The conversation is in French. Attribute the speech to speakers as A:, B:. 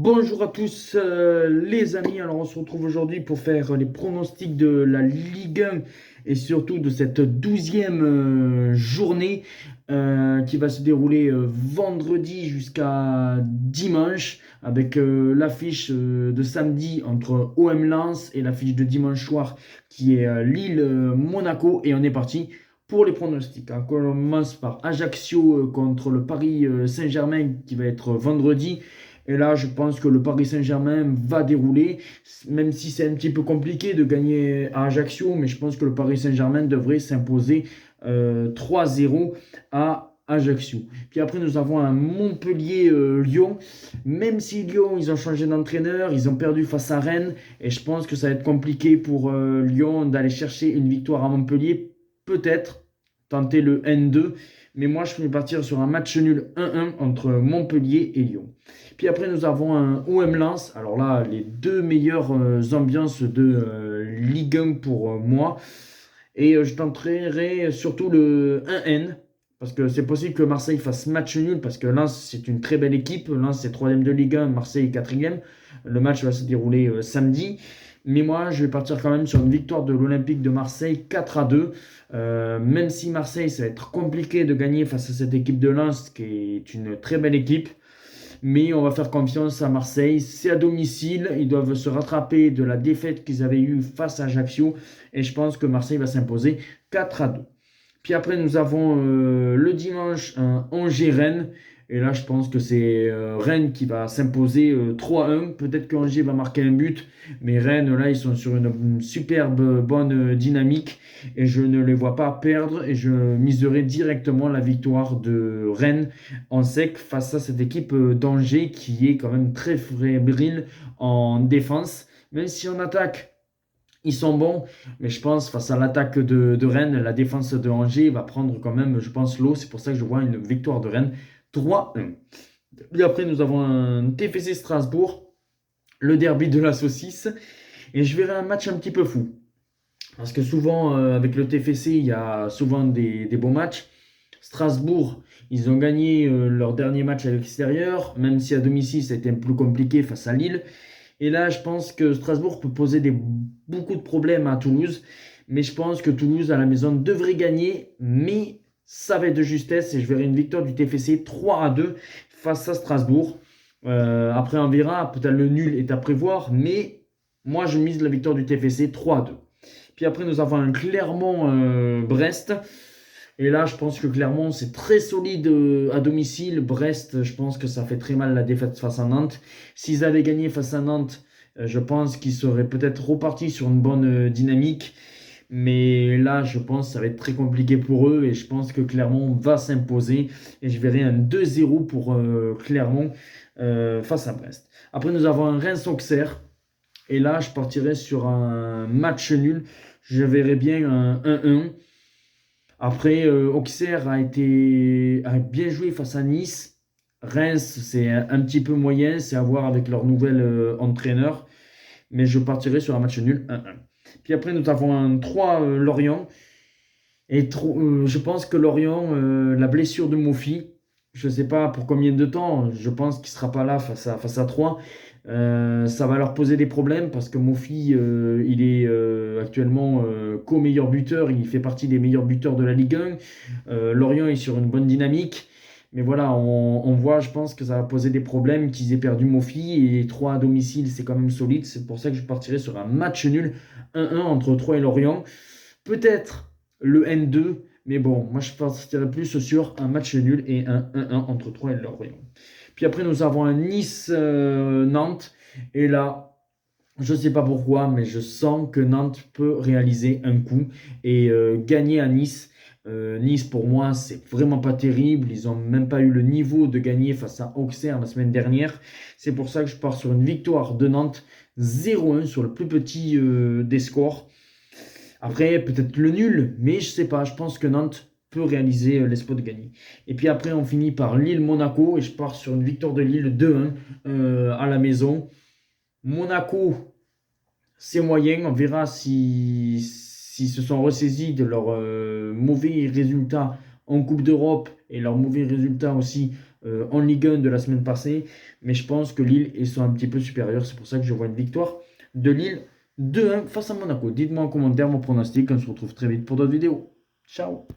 A: Bonjour à tous les amis, alors on se retrouve aujourd'hui pour faire les pronostics de la Ligue 1 et surtout de cette 12e journée qui va se dérouler vendredi jusqu'à dimanche avec l'affiche de samedi entre OM Lens et l'affiche de dimanche soir qui est Lille-Monaco et on est parti pour les pronostics. On commence par Ajaccio contre le Paris Saint-Germain qui va être vendredi. Et là, je pense que le Paris Saint-Germain va dérouler, même si c'est un petit peu compliqué de gagner à Ajaccio, mais je pense que le Paris Saint-Germain devrait s'imposer 3-0 à Ajaccio. Puis après, nous avons un Montpellier-Lyon. Même si Lyon, ils ont changé d'entraîneur, ils ont perdu face à Rennes, et je pense que ça va être compliqué pour Lyon d'aller chercher une victoire à Montpellier, peut-être tenter le N2. Mais moi, je vais partir sur un match nul 1-1 entre Montpellier et Lyon. Puis après, nous avons un OM Lens. Alors là, les deux meilleures ambiances de Ligue 1 pour moi. Et je tenterai surtout le 1N. Parce que c'est possible que Marseille fasse match nul. Parce que Lens, c'est une très belle équipe. Lens, c'est 3e de Ligue 1. Marseille est 4e. Le match va se dérouler samedi. Mais moi, je vais partir quand même sur une victoire de l'Olympique de Marseille 4-2. Même si Marseille, ça va être compliqué de gagner face à cette équipe de Lens, qui est une très belle équipe. Mais on va faire confiance à Marseille. C'est à domicile. Ils doivent se rattraper de la défaite qu'ils avaient eue face à Ajaccio. Et je pense que Marseille va s'imposer 4-2. Puis après, nous avons le dimanche un Angers-Rennes. Et là, je pense que c'est Rennes qui va s'imposer 3-1. Peut-être que Angers va marquer un but. Mais Rennes, là, ils sont sur une superbe bonne dynamique. Et je ne les vois pas perdre. Et je miserai directement la victoire de Rennes en sec face à cette équipe d'Angers qui est quand même très fébrile en défense. Même si en attaque, ils sont bons, mais je pense face à l'attaque de Rennes, la défense de Angers va prendre quand même, je pense, l'eau. C'est pour ça que je vois une victoire de Rennes 3-1. Et après, nous avons un TFC Strasbourg, le derby de la saucisse. Et je verrai un match un petit peu fou. Parce que souvent, avec le TFC, il y a souvent des beaux matchs. Strasbourg, ils ont gagné leur dernier match à l'extérieur, même si à domicile, ça a été un peu plus compliqué face à Lille. Et là, je pense que Strasbourg peut poser beaucoup de problèmes à Toulouse. Mais je pense que Toulouse, à la maison, devrait gagner. Mais ça va être de justesse. Et je verrai une victoire du TFC 3-2 face à Strasbourg. Après, on verra. Peut-être le nul est à prévoir. Mais moi, je mise la victoire du TFC 3-2. Puis après, nous avons un Clermont-Brest. Et là, je pense que Clermont, c'est très solide à domicile. Brest, je pense que ça fait très mal la défaite face à Nantes. S'ils avaient gagné face à Nantes, je pense qu'ils seraient peut-être repartis sur une bonne dynamique. Mais là, je pense que ça va être très compliqué pour eux. Et je pense que Clermont va s'imposer. Et je verrai un 2-0 pour Clermont face à Brest. Après, nous avons un Reims-Auxerre. Et là, je partirai sur un match nul. Je verrai bien un 1-1. Après, Auxerre a bien joué face à Nice. Reims, c'est un petit peu moyen, c'est à voir avec leur nouvel entraîneur. Mais je partirai sur un match nul 1-1. Puis après, nous avons un 3 Lorient. Et je pense que Lorient, la blessure de Mofi, je ne sais pas pour combien de temps, je pense qu'il ne sera pas là face à 3. Ça va leur poser des problèmes parce que Mofi, il est actuellement co-meilleur buteur, il fait partie des meilleurs buteurs de la Ligue 1. Lorient est sur une bonne dynamique. Mais voilà, on voit, je pense que ça va poser des problèmes qu'ils aient perdu Mofi. Et 3 à domicile, c'est quand même solide. C'est pour ça que je partirai sur un match nul 1-1 entre 3 et Lorient. Peut-être le N2, mais bon, moi je partirais plus sur un match nul et un 1-1 entre 3 et Lorient. Puis après, nous avons un Nice-Nantes. Et là, je ne sais pas pourquoi, mais je sens que Nantes peut réaliser un coup et gagner à Nice. Nice, pour moi, c'est vraiment pas terrible. Ils n'ont même pas eu le niveau de gagner face à Auxerre la semaine dernière. C'est pour ça que je pars sur une victoire de Nantes 0-1 sur le plus petit des scores. Après, peut-être le nul, mais je sais pas. Je pense que Nantes peut réaliser l'espoir de gagner. Et puis après, on finit par Lille-Monaco et je pars sur une victoire de Lille 2-1 à la maison. Monaco, c'est moyen. On verra s'ils se sont ressaisis de leurs mauvais résultats en Coupe d'Europe et leurs mauvais résultats aussi en Ligue 1 de la semaine passée. Mais je pense que Lille ils sont un petit peu supérieurs. C'est pour ça que je vois une victoire de Lille 2-1 face à Monaco. Dites-moi en commentaire mon pronostic. On se retrouve très vite pour d'autres vidéos. Ciao!